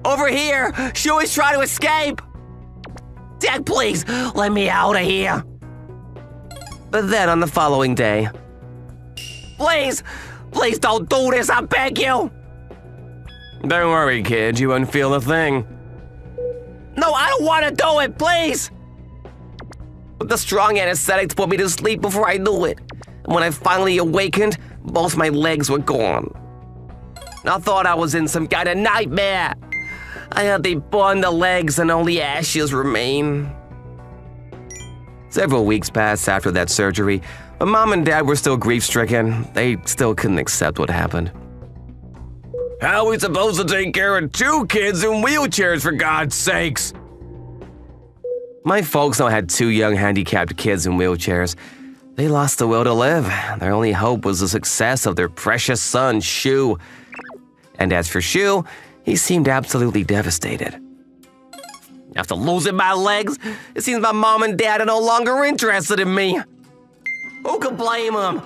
Over here! Shu is trying to escape! Dad, please, let me out of here! But then on the following day... Please don't do this, I beg you! Don't worry, kid, you won't feel a thing. No, I don't want to do it, please! But the strong anesthetics put me to sleep before I knew it. And when I finally awakened, both my legs were gone. I thought I was in some kind of nightmare. I had burned the legs and only ashes remain. Several weeks passed after that surgery, but Mom and Dad were still grief-stricken. They still couldn't accept what happened. How are we supposed to take care of 2 kids in wheelchairs, for God's sakes? My folks now had 2 young handicapped kids in wheelchairs. They lost the will to live. Their only hope was the success of their precious son, Shu. And as for Shu, he seemed absolutely devastated. After losing my legs, it seems my mom and dad are no longer interested in me. Who could blame them?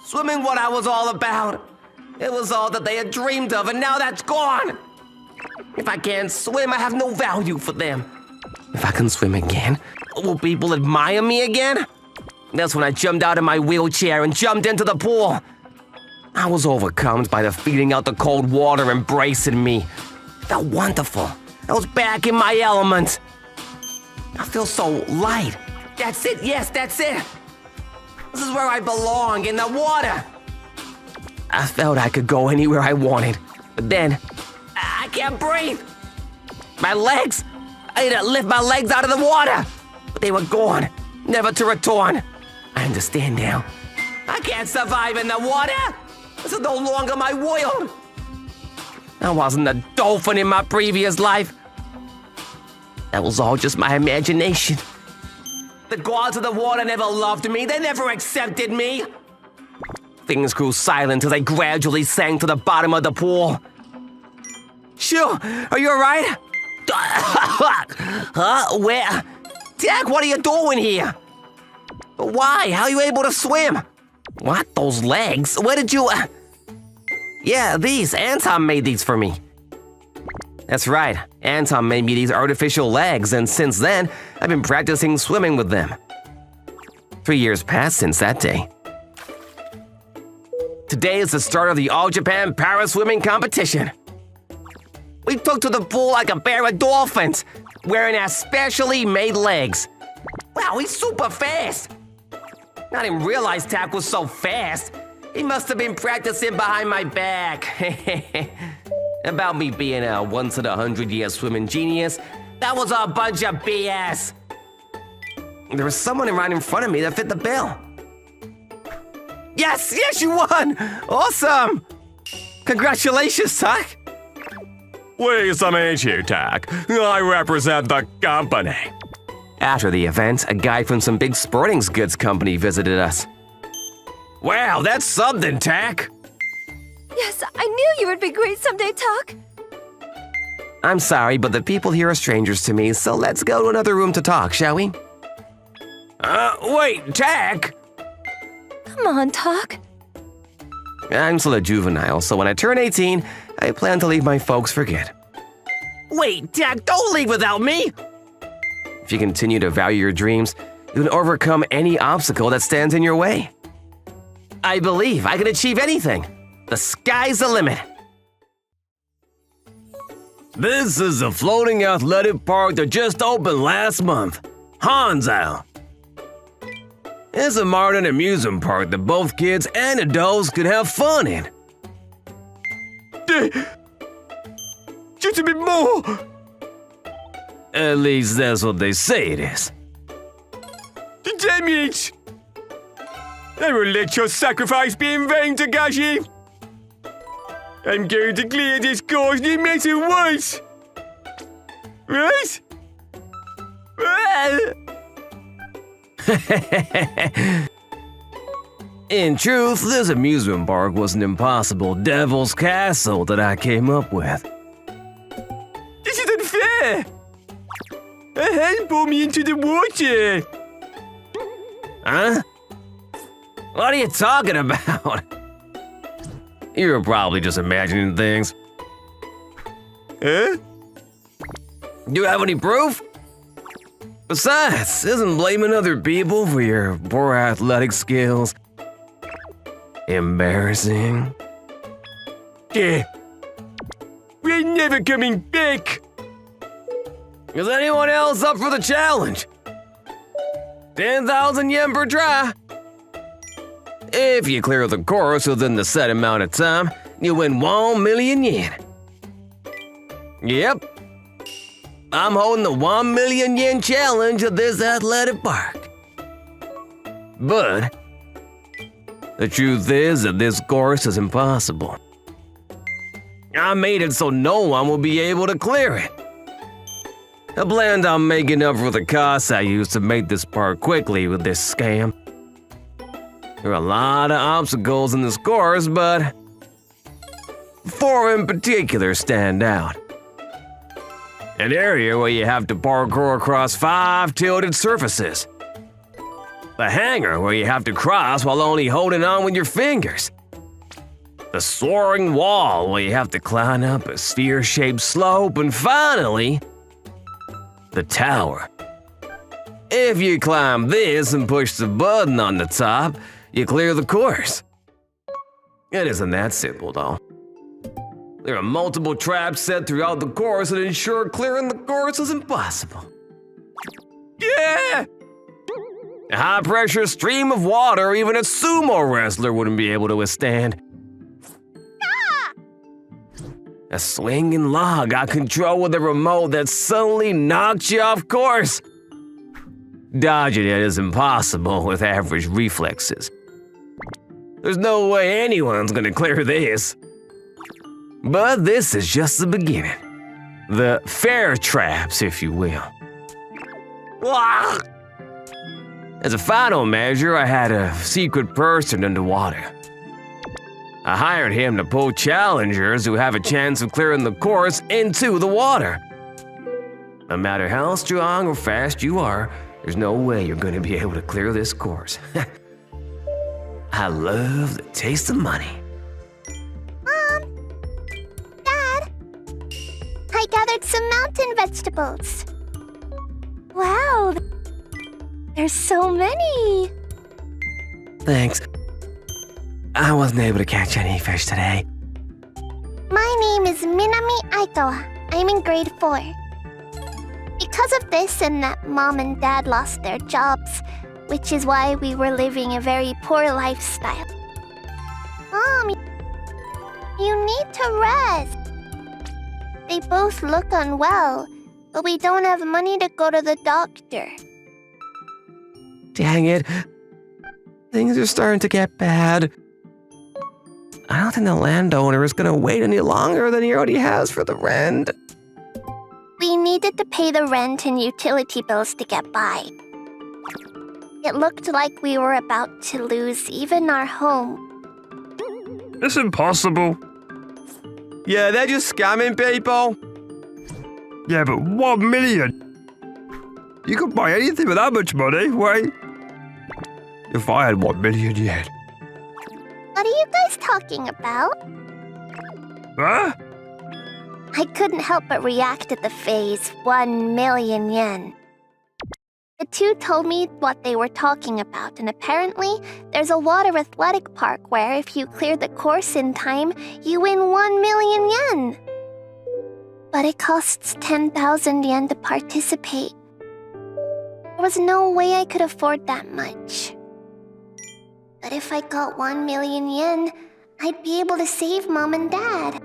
Swimming what I was all about. It was all that they had dreamed of, and now that's gone. If I can't swim, I have no value for them. If I can swim again, will people admire me again? That's when I jumped out of my wheelchair and jumped into the pool. I was overcome by the feeling out the cold water embracing me. It felt wonderful. I was back in my element. I feel so light. That's it, yes, that's it. This is where I belong, in the water. I felt I could go anywhere I wanted, but then I can't breathe. My legs, I had to lift my legs out of the water, but they were gone, never to return. I understand now. I can't survive in the water. This is no longer my world. I wasn't a dolphin in my previous life. That was all just my imagination. The gods of the water never loved me. They never accepted me. Things grew silent as I gradually sank to the bottom of the pool. Shu, are you alright? Huh? Where? Jack, what are you doing here? Why? How are you able to swim? What? Those legs? Where did you... Yeah, these. Anton made these for me. That's right. Anton made me these artificial legs, and since then, I've been practicing swimming with them. 3 years passed since that day. Today is the start of the All-Japan Para-Swimming Competition. We took to the pool like a pair of dolphins, wearing our specially made legs. Wow, he's super fast. I didn't realize Tak was so fast. He must have been practicing behind my back. About me being a once-in-a-100-year swimming genius, that was a bunch of BS. There was someone right in front of me that fit the bill. Yes, you won! Awesome! Congratulations, Tak. Pleased to meet you, Tak. I represent the company. After the event, a guy from some big sporting goods company visited us. Wow, that's something, Tak. Yes, I knew you would be great someday, Tuck. I'm sorry, but the people here are strangers to me, so let's go to another room to talk, shall we? Wait, Tak! Come on, Tuck. I'm still a juvenile, so when I turn 18, I plan to leave my folks for good. Wait, Tak, don't leave without me! If you continue to value your dreams, you can overcome any obstacle that stands in your way. I believe I can achieve anything. The sky's the limit. This is a floating athletic park that just opened last month. Hanzal. It's a modern amusement park that both kids and adults could have fun in. Just a bit more. At least that's what they say it is. I won't let your sacrifice be in vain, Takashi. I'm going to clear this course and make it worse. Right? In truth, this amusement park was an impossible devil's castle that I came up with. This isn't fair! A hand pulled me into the water! Huh? What are you talking about? You're probably just imagining things. Huh? Do you have any proof? Besides, isn't blaming other people for your poor athletic skills embarrassing? Yeah. We're never coming back! Is anyone else up for the challenge? 10,000 yen per try. If you clear the course within the set amount of time, you win 1 million yen. Yep. I'm holding the 1 million yen challenge at this athletic park. But the truth is that this course is impossible. I made it so no one will be able to clear it. I planned on making up for the costs I used to make this park quickly with this scam. There are a lot of obstacles in this course, but 4 in particular stand out. An area where you have to parkour across 5 tilted surfaces. The hangar where you have to cross while only holding on with your fingers. The soaring wall where you have to climb up a sphere-shaped slope, and finally, the tower. If you climb this and push the button on the top, you clear the course. It isn't that simple, though. There are multiple traps set throughout the course that ensure clearing the course is impossible. Yeah! A high-pressure stream of water even a sumo wrestler wouldn't be able to withstand. A swinging log I control with a remote that suddenly knocks you off course. Dodging it is impossible with average reflexes. There's no way anyone's gonna clear this. But this is just the beginning. The fair traps, if you will. As a final measure, I had a secret person underwater. I hired him to pull challengers who have a chance of clearing the course into the water. No matter how strong or fast you are, there's no way you're going to be able to clear this course. I love the taste of money. Mom! Dad! I gathered some mountain vegetables. Wow! There's so many! Thanks. I wasn't able to catch any fish today. My name is Minami Aikawa. I'm in grade 4. Because of this and that Mom and Dad lost their jobs, which is why we were living a very poor lifestyle. Mom, you need to rest. They both look unwell, but we don't have money to go to the doctor. Dang it. Things are starting to get bad. I don't think the landowner is going to wait any longer than he already has for the rent. We needed to pay the rent and utility bills to get by. It looked like we were about to lose even our home. It's impossible. Yeah, they're just scamming people. Yeah, but 1 million? You could buy anything with that much money, wait. If I had 1 million yen. What are you guys talking about? Huh? I couldn't help but react at the phrase 1 million yen. The two told me what they were talking about, and apparently there's a water athletic park where if you clear the course in time, you win 1 million yen. But it costs 10,000 yen to participate. There was no way I could afford that much. But if I got 1 million yen, I'd be able to save Mom and Dad.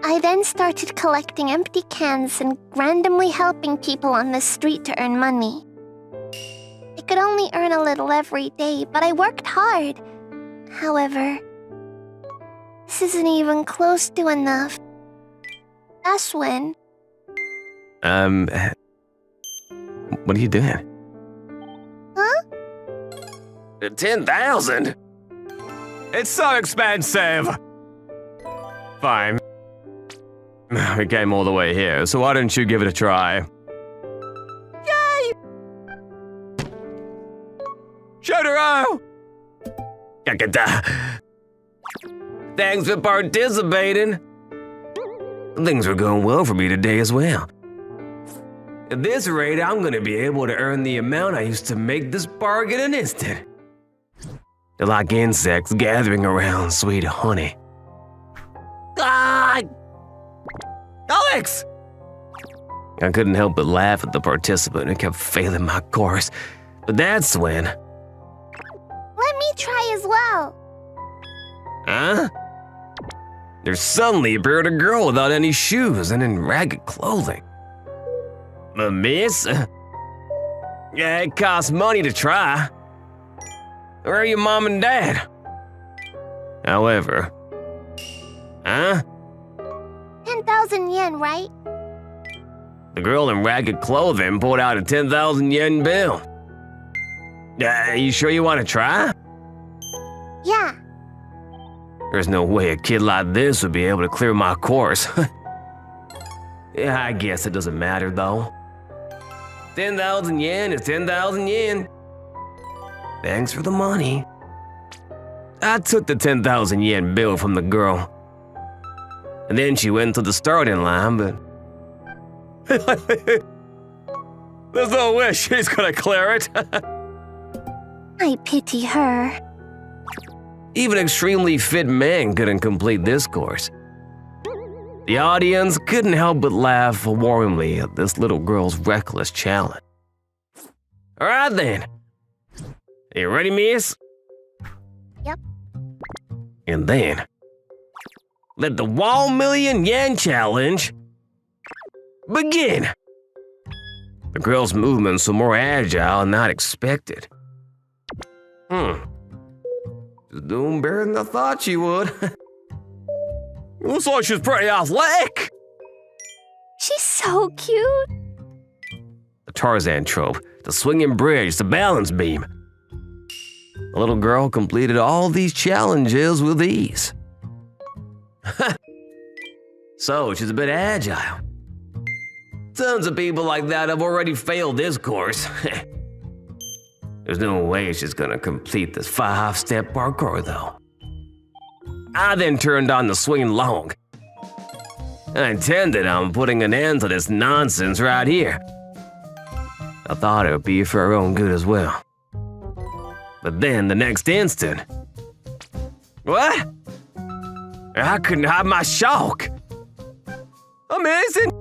I then started collecting empty cans and randomly helping people on the street to earn money. I could only earn a little every day, but I worked hard. However, this isn't even close to enough. That's when... What are you doing? Huh? 10,000? It's so expensive! Fine. We came all the way here, so why don't you give it a try? Yay! Shotaro! Thanks for participating. Things are going well for me today as well. At this rate, I'm gonna be able to earn the amount I used to make this park in an instant. They're like insects gathering around sweet honey. Ah! Alex! I couldn't help but laugh at the participant who kept failing my course. But that's when... Let me try as well. Huh? There suddenly appeared a girl without any shoes and in ragged clothing. Miss? Yeah, it costs money to try. Where are your mom and dad? However... Huh? 10,000 yen, right? The girl in ragged clothing pulled out a 10,000 yen bill. You sure you want to try? Yeah. There's no way a kid like this would be able to clear my course. Yeah, I guess it doesn't matter though. 10,000 yen is 10,000 yen. Thanks for the money. I took the 10,000 yen bill from the girl. And then she went to the starting line, but... There's no way she's gonna clear it. I pity her. Even extremely fit men couldn't complete this course. The audience couldn't help but laugh warmly at this little girl's reckless challenge. All right then. You ready, miss? Yep. And then, let the 1 million yen challenge begin. The girl's movements were more agile than I'd expected. She's doing better than I thought she would. Looks like she's pretty athletic. She's so cute. The Tarzan trope, the swinging bridge, the balance beam. The little girl completed all these challenges with ease. So she's a bit agile. Tons of people like that have already failed this course. There's no way she's gonna complete this 5-step parkour though. I then turned on the swinging long. I intended on putting an end to this nonsense right here. I thought it would be for her own good as well. But then the next instant... What? I couldn't hide my shock. Amazing!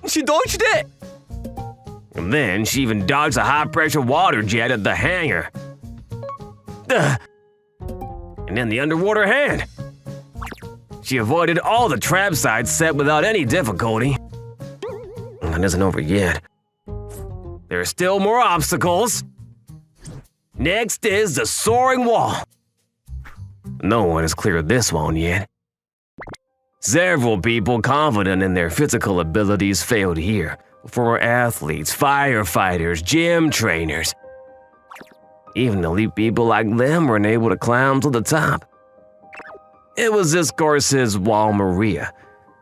She dodged it! And then she even dodged a high-pressure water jet at the hangar. And then the underwater hand. She avoided all the trap sites set without any difficulty. And it isn't over yet. There are still more obstacles. Next is the soaring wall. No one has cleared this one yet. Several people confident in their physical abilities failed here. For athletes, firefighters, gym trainers. Even elite people like them weren't able to climb to the top. It was this course's Wall Maria,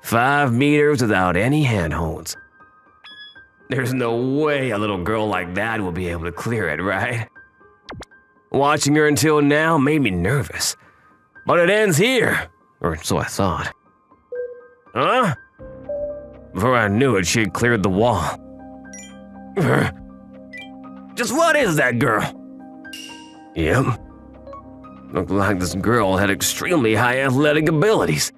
5 meters without any handholds. There's no way a little girl like that will be able to clear it, right? Watching her until now made me nervous. But it ends here, or so I thought. Huh? Before I knew it, she had cleared the wall. Just what is that girl? Yep. Looked like this girl had extremely high athletic abilities.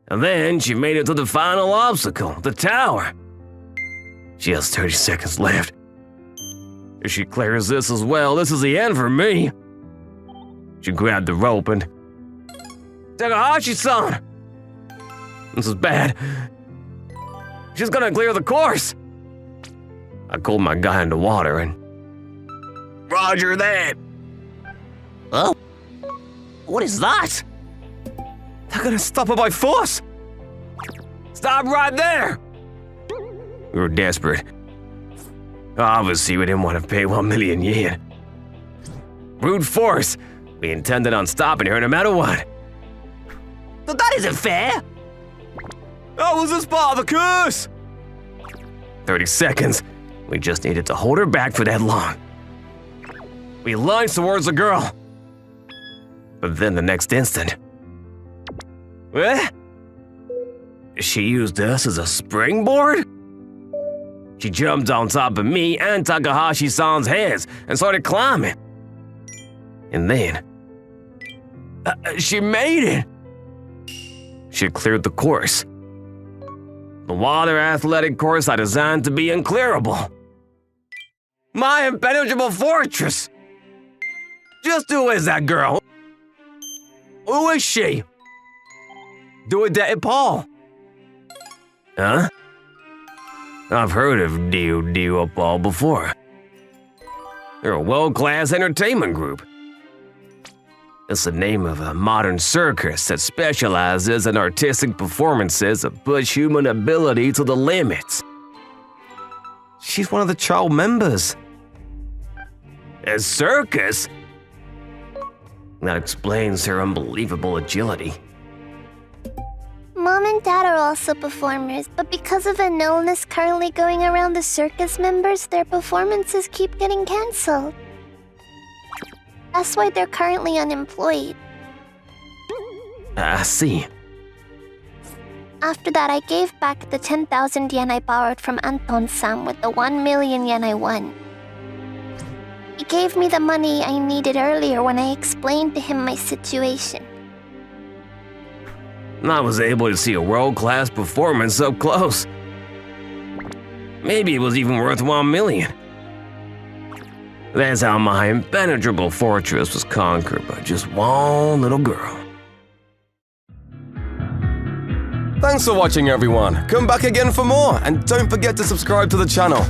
And then she made it to the final obstacle, the tower. She has 30 seconds left. If she clears this as well, this is the end for me. She grabbed the rope and... Takahashi-san! This is bad. She's gonna clear the course. I called my guy into water and Roger that. Oh? What is that? They're gonna stop her by force. Stop right there! We were desperate. Obviously, we didn't want to pay 1 million yen. Brute force. We intended on stopping her no matter what. But that isn't fair! That was just part of the curse! 30 seconds. We just needed to hold her back for that long. We lunged towards the girl. But then the next instant... Eh? She used us as a springboard? She jumped on top of me and Takahashi-san's heads and started climbing. And then... she made it! She cleared the course. The water athletic course I designed to be unclearable. My impenetrable fortress! Just who is that girl? Who is she? Do it, Daddy Paul. Huh? I've heard of Dio Paul before. They're a world-class entertainment group. It's the name of a modern circus that specializes in artistic performances that push human ability to the limits. She's one of the child members. A circus? That explains her unbelievable agility. Mom and Dad are also performers, but because of an illness currently going around the circus members, their performances keep getting cancelled. That's why they're currently unemployed. I see. After that, I gave back the 10,000 yen I borrowed from Anton-san with the 1 million yen I won. He gave me the money I needed earlier when I explained to him my situation. I was able to see a world-class performance up close. Maybe it was even worth 1 million. That's how my impenetrable fortress was conquered by just one little girl. Thanks for watching, everyone. Come back again for more, and don't forget to subscribe to the channel.